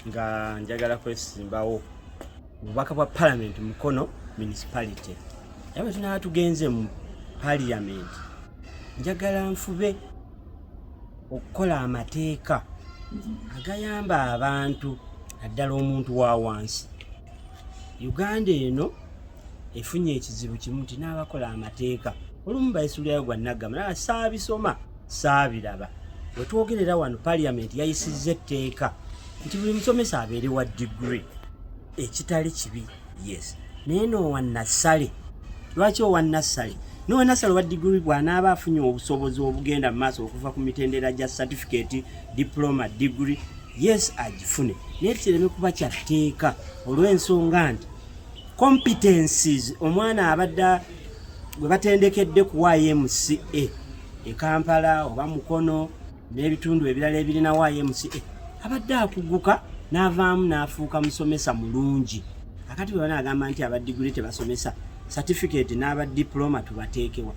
nga njagala kwesimbawo obubaka bwa parliament Mukono municipality. Yabe tunaba tugenze mu parliament. Njagala nfube okukola amateeka agayamba abantu naddala omuntu wa wansi. Uganda eno efunye ekizibu kimu nti n'abakola amateeka olumu bayisulirayo gwa Nagama naye saabisoma saabiraba. Bwe twogerera wano parliament yayisizza etteeka nti buli musomesa abeere wa degree. Ekitali kibi, yes. Naye n'owa nassale. Lwaki owa nassale? N'owa nassale wa degree bw'anaaba afunye obusobozi obugenda mu maaso okuva ku mitendera gya certificate, diploma, degree, yes agifune. Naye kireme kuba kyatteeka olw'ensonga nti competencies omwana abadde gwe batendekedde ku YMCA e Kampala oba Mukono n'ebitundu ebirala ebirina YMCA abadde akuguka n'avaamu n'afuuka musomesa mulungi. Akati bwe banagamba nti aba degree tebasomesa, certificate n'aba diploma tubateekewa.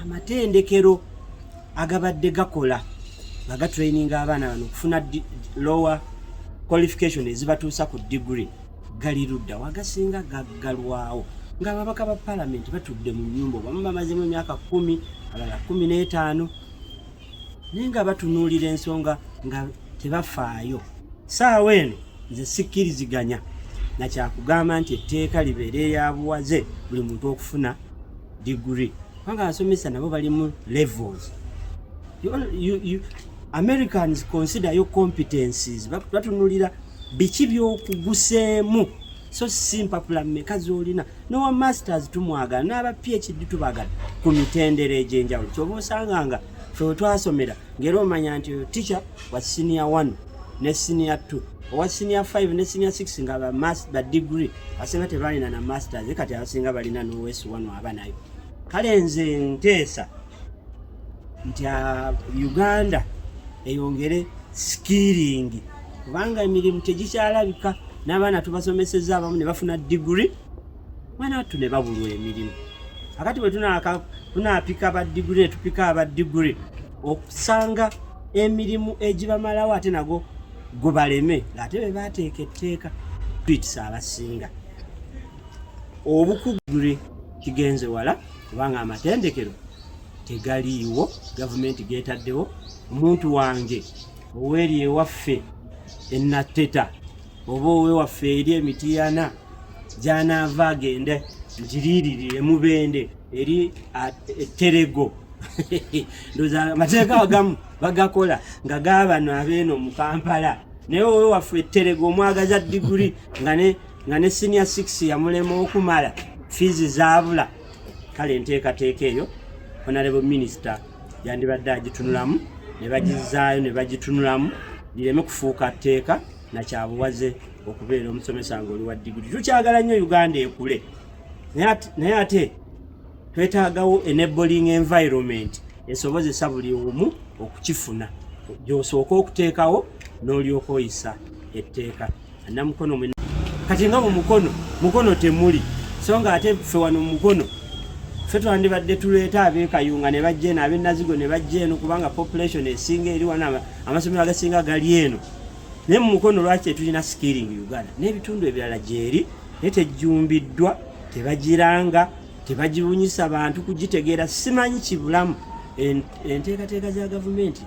Amatendekero agabadde gakola nga gatraininga abaana bano okufuna lower qualification ezibatuusa ku degree gali ludda wagasinga gaggalwawo ng'ababaka ba parliament batudde mu nnyumba bamu bamazemu emyaka 10 abalala 15 naye nga batunuulira ensonga nga tebafaayo. Saawa eno nze sikkiriziganya na kyakugamba nti etteeka libeere eryabuwaze buli muntu okufuna degree kubanga abasomesa nabo bali mu levels. Americans consider your competencies batunuulira biki by'okuguseemu so simpapula mmeka z'olina n'owa masters tumwagala n'aba PhD tubagala ku mitendera egy'enjawulo. Ky'oba osanganga ffe twasomera ng'era omanya nti oyo teacher wa senior 1 ne senior 2 owa senior 5 ne senior 6 nga ba degree asinga tebalina na masters kati abasinga balina n'OS 1 aba nayo. Kale nze nteesa nti Uganda eyongere skilling kubanga emirimu tegikyalabika n'abaana tubasomesezza abamu ne bafuna degree mwana wattu ne babulwa emirimu. Akati bwe tunaapika aba degree tupika aba degree okusanga emirimu egibamalawo ate nago gubaleme ng'ate be baateeka etteeka twitisa abasinga obukugure kigenze wala kubanga amatendekero tegaliiwo gavumenti geetaddewo. Omuntu wange oweeri ewaffe ennateta oba owewaffe eri emitiyana gy'anaava agende ngiriiririre mubende eri etterego ndoza amateeka agamu bagakola nga gaabano abeeno mu Kampala naye owewaffe etterego omwagaza diguri nga ne senior 6 yamulema okumala fiizi zaabula. Kale enteekateeka eyo honorable minister yandibadde agitunulamu ne bagizaayo ne bagitunulamu lireme kufuuka tteeka na kyabuwaze okubeera omusomesa ng'oli wa diguri. Tukyagala nnyo Uganda ekule naye ate twetaagawo enabling environment esobozesa buli omu okukifuna gy'osooka okuteekawo n'olyoka oyisa etteeka. Namukono kati nga mu Mukono temuli so nga ate ffe wano mu Mukono ffe twandibadde tuleeta ab'ekayunga ne bajja eno ab'enazigo ne bajja eno kubanga population esinga eri wano amasomero agasinga gali eno. Naye mu Mukono lwaki tulina skilling Uganda n'ebitundu ebirala gyeri naye tejjumbiddwa tebagiranga tebagibunyisa bantu kugitegeera. Simanyi kibulamu enteekateeka za gavumenti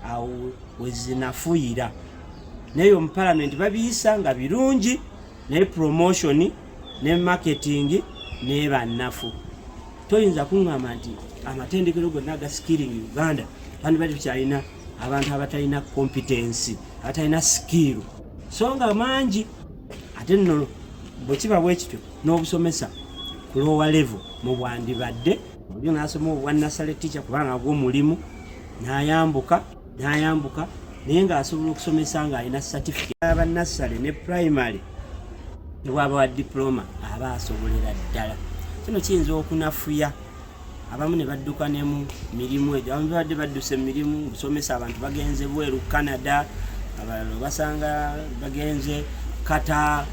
awo wezinafuuyira naye mu parliament babiyisa nga birungi naye promotion ne marketing ne bannafu. Toyinza kuŋŋamba nti amatendekero gonna aga skilling Uganda bandibadde tukyalina abantu abatalina competence abatalina skill so nga mangi. Ate nno bwe kiba bwe kityo n'obusomesa ku lower level mu bwandibadde oli n'asoma obwa nursery teacher kubanga gw'omulimu n'ayambuka naye ng'asobola okusomesa ng'alina certificate aba nursery ne primary bw'aba wa diploma aba asobolera ddala. Kino kiyinza okunafuya abamu ne badduka ne mu mirimu egyo abamu badde badduse emirimu busomesa abantu bagenze bweru Canada abalala basanga bagenze Qatar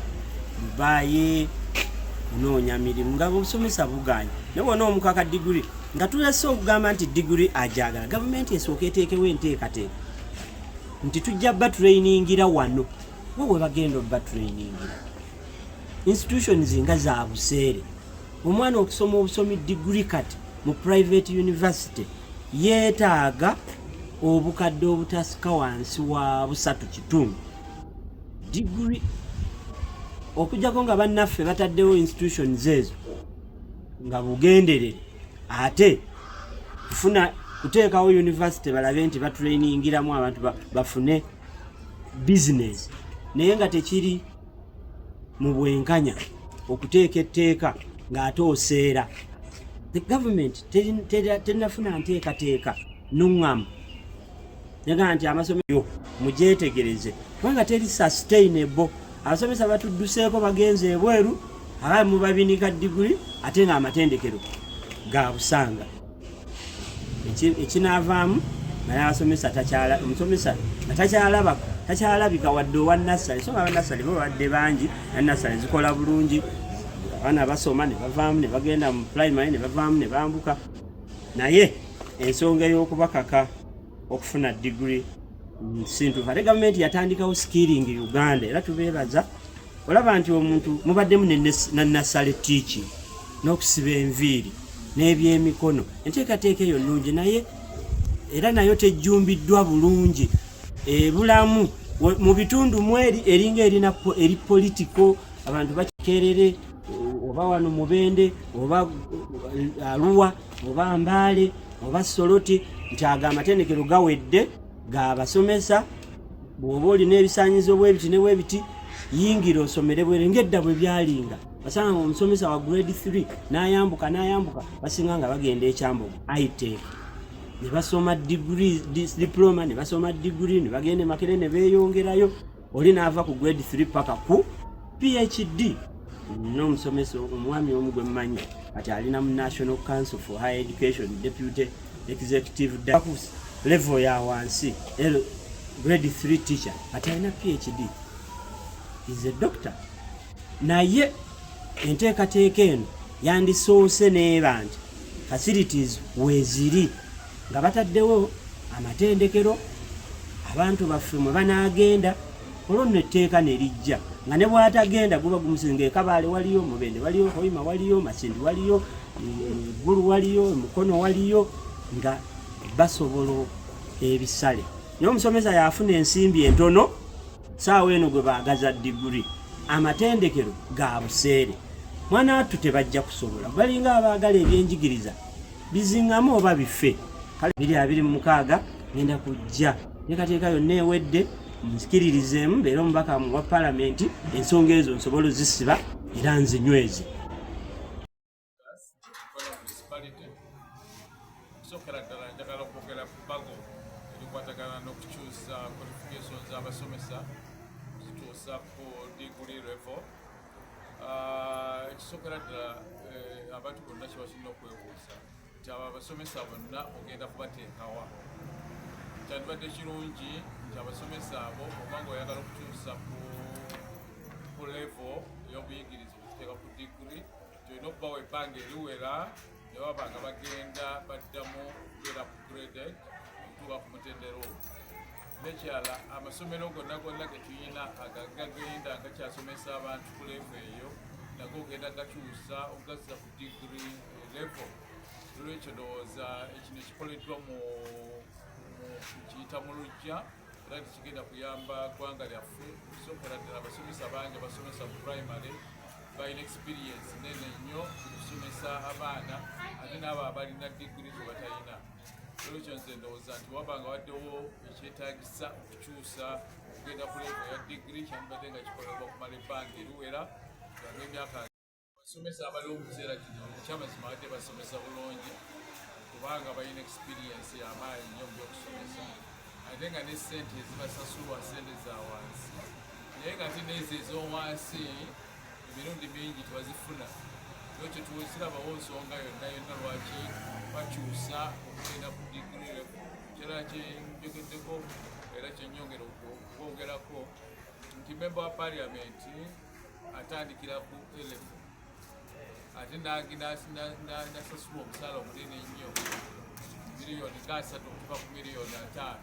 Dubai kunoonya mirimu nga obusomesa buganya naye wona omukaka degree nga tulese okugamba nti degree ajagala gavumenti esooka eteekewo enteekateeka nti tujja ba trainingira wano wowe bagenda obba trainingira institutions nga za buseere omwana okusoma obusomi degree kati mu private university yeetaaga obukadde obutasika wansi wa 3.5 degree okujjako nga bannaffe bataddewo institutions ezo nga bugenderere ate kufuna kuteekawo university balabe nti batrainingiramu abantu bafune business naye nga tekiri mu bwenkanya okuteeka etteeka ng'ate oseera. The government terinafuna nteekateeka nuŋŋamu naga nti amasomero mugyetegereze kubanga teri sustainable. Abasomesa batudduseeko bagenze ebweru abaali mu babinika diguli ate ng'amatendekero ga busanga. Ekinaavaamu naye abasomesa omusomesa takyalabika wadde owa nassale so nga banassale bo badde bangi nassale zikola bulungi abaana basoma ne bavaamu ne bagenda mu primary ne bavaamu ne bambuka naye ensonga y'okubakaka okufuna diguli sintuufu. Ate gavumenti yatandikawo skilling Uganda era tubeebaza olaba nti omuntu mubaddemu ne nassale teaching n'okusiba enviiri n'ebyemikono enteekateeka eyo nnungi naye era nayo tejjumbiddwa bulungi. Bulamu mu bitundu mweri eringa eri politiko abantu bakikerere oba wano Mubende oba Arua oba Mbale oba Soroti nti aga amatendekero gawedde g'abasomesa bw'oba olina ebisaanyizo bwebiti ne bwebiti yingira osomere bwere ng'edda bwe byalinga basanga omusomesa wa grade 3 n'ayambuka basinga nga bagenda ekyambogo ITEC ne basoma degree diploma ne basoma degree ne bagenda Makerere ne beeyongerayo oli n'ava ku grade 3 paka ku PhD. N'omusomesa omwami omu gwe mmanyi ati alina mu National Council for Higher Education Deputy Executive level ya wansi grade 3 teacher ati alina PhD is a doctor. Naye enteekateeka eno yandisoose n'eba nti facilities weeziri nga bataddewo amatendekero abantu baffe mwe banaagenda olwo nno etteeka ne lijja nga ne bw'atagenda guba gumusinga Kabaale waliyo Mubende waliyo Hoima waliyo Masindi waliyo Gulu waliyo Mukono waliyo nga basobola ebisale. Naye omusomesa yafuna ensimbi entono saawa eno gwe baagaza diguli amatendekero ga buseere mwana wattu tebajja kusobola balinga abaagala ebyenjigiriza bizingamu oba bife. Kale 2026 ngenda kujja nteekateeka yonna ewedde nzikiririzeemu mbeera omubaka wa palamenti ensonga ezo nsobola zisiba era nzinyweze. Sokera ddala njagala okwogera ku bago erikwatagana n'okukyusa qualifications z'abasomesa zituusa ku degree level. Ekisokera ddala abantu bonna kye basobola okwebuuza nti abo abasomesa bonna ogenda kubateekawa. Kyandibadde kirungi nti abasomesa abo oba ng'oyagala okukyusa ku level ey'obuyigiriza okuteeka ku degree tulina okubawa ebbanga eriwera ne baba nga bagenda baddamu okubeera upgraded okutuuka ku mutendera ogwo. N'ekirala amasomero gonna ge tulina agagenda gakyasomesa abantu ku level eyo nago ogenda gakyusa ogazza ku degree level. Olwekyo ndowooza ekino ekikoleddwa mu kiyita mu luggya era tekigenda kuyamba ggwanga lyaffe. Kusokera ddala abasomesa bangi abasomesa mu primary balina experience nene nnyo okusomesa abaana ate n'abo abalina digiri ze batalina. Olwekyo nze ndowooza nti wabanga waddewo ekyetaagisa okukyusa okugenda ku level ya digiri kyandibadde nga kikolebwa okumala ebbanga eriwera ng'emyaka. Abasomesa abaliwo mu kiseera kino ekyamazima badde basomesa bulungi kubanga balina experience y'amaanyi nnyo mu byokusomesa ate nga ne ssente ezibasasulwa ssente za wansi naye nga ate n'ezo ez'owansi emirundi mingi tebazifuna. Ekyo tuwezirabawo nsonga yonna lwaki bakyusa okugenda ku digiri level. Ekirala kyenjogeddeko era kyenyongera okwogerako nti memba wa paliamenti atandikira ku level ate nasasulwa omusaala omunene nnyo miliyoni 3 okutuuka ku miliyoni 5.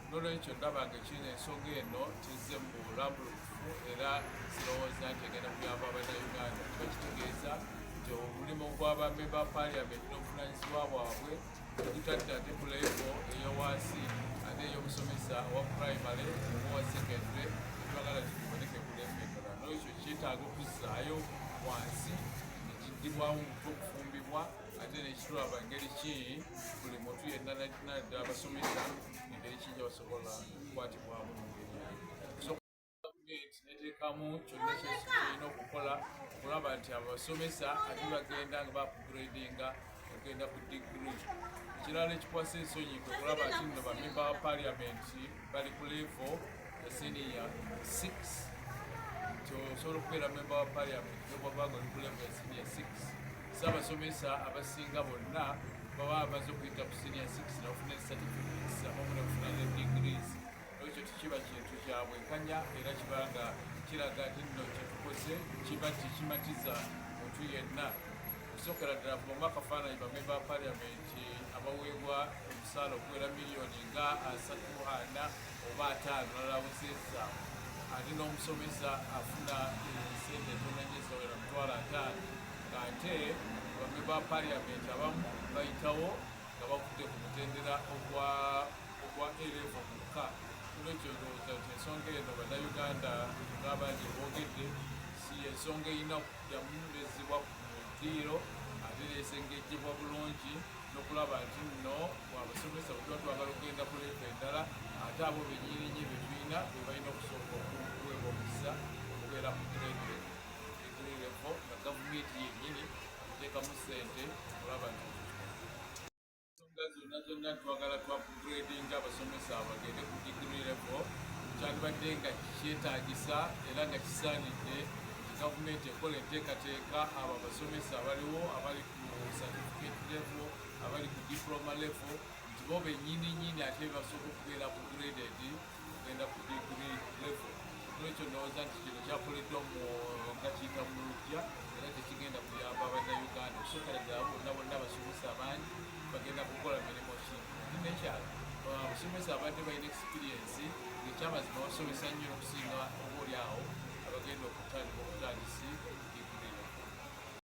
N'olwekyo ndaba nga ekirina ensonga eno kizze mu bulambulukufu level era sirowooza nti egenda kuyamba abannayuganda. Kiba kitegeeza nti omulimu gw'abamemba ba paliamenti n'obuvunanyizibwa bwabwe tegutadde ate ku level eyowansi ate ey'omusomesa owa primary owa secondary etwagala kiboneke ku level endala. N'ekyo kyetaaga okuzzaayo wansi nekiddibwamu mutwe okufumbibwa ate nekitulaba engeri ki buli muntu yenna naddala abasomesa engeri kijja basobola okukwatibwamu mu ngeri gavumenti neteekamu kyonna kyerina okukola okulaba nti abasomesa ate bagenda nga bakugradinga okugenda ku digiri. Ekirala ekikwasa ensonyi kwe kulaba nti nno bamemba ba paliamenti bali ku level ya senior 6. Osobola okubeera memba wa paliamenti nobwabanga oli ku level ya senior 6. Abasomesa abasinga bonna baba bamaze okuyita ku senior 6 nabafuna certificates abamu nebafuna ne degrees. Ekyo tekiba kintu kya bwenkanya era kibanga kiraga nti nno kyetukoze kiba tikimatiza muntu yenna. Okusookera ddala ku bamwe akafaananyi bamemba ba paliamenti abaweebwa omusaala okuwera miliyoni nga 3 oba 5 nalawuzeza ate n'omusomesa afuna sente entono nnyo ezawera $5,000 ng'ate bamemba ba paliamenti abamu bayitawo nga bavudde ku mutendera ogwa A-level mukka. Ekyo ndowooza nti ensonga eno bannayuganda ng'abangi boogedde si ensonga erina kuddamunezebwa mu ddiiro ate neesengejjebwa bulungi n'okulaba nti nno abasomesa bwe tuba twagala okugenda ku level endala ate abo bennyininnyi be tulina be balina okusooka okuweebwa omukisa okubeera ku degree level nga gavumenti yennyini eteekamu ssente okulaba nti zonna twagala twakugradinga abasomesa bagende ku degree level kyandibadde nga kyetaagisa era nga kisaanidde gavumenti ekola enteekateeka abo abasomesa abaliwo abali ku certificate level abali ku diploma level nti bo bennyininyini ate basobola okubeera ku graded okugenda ku degree level. N'ekyo ndowooza nti kino kyakoleddwa nga kiyita mu lujja era tekigenda kuyamba abannayuganda okusookera ddala bonna bonna abasomesa abangi bagenda kukola mirimu ki ate nekyalo abasomesa abadde balina experience ng'ekyamazima basomesa nnyo n'okusinga oba oli awo abagenda okutandika obutandisi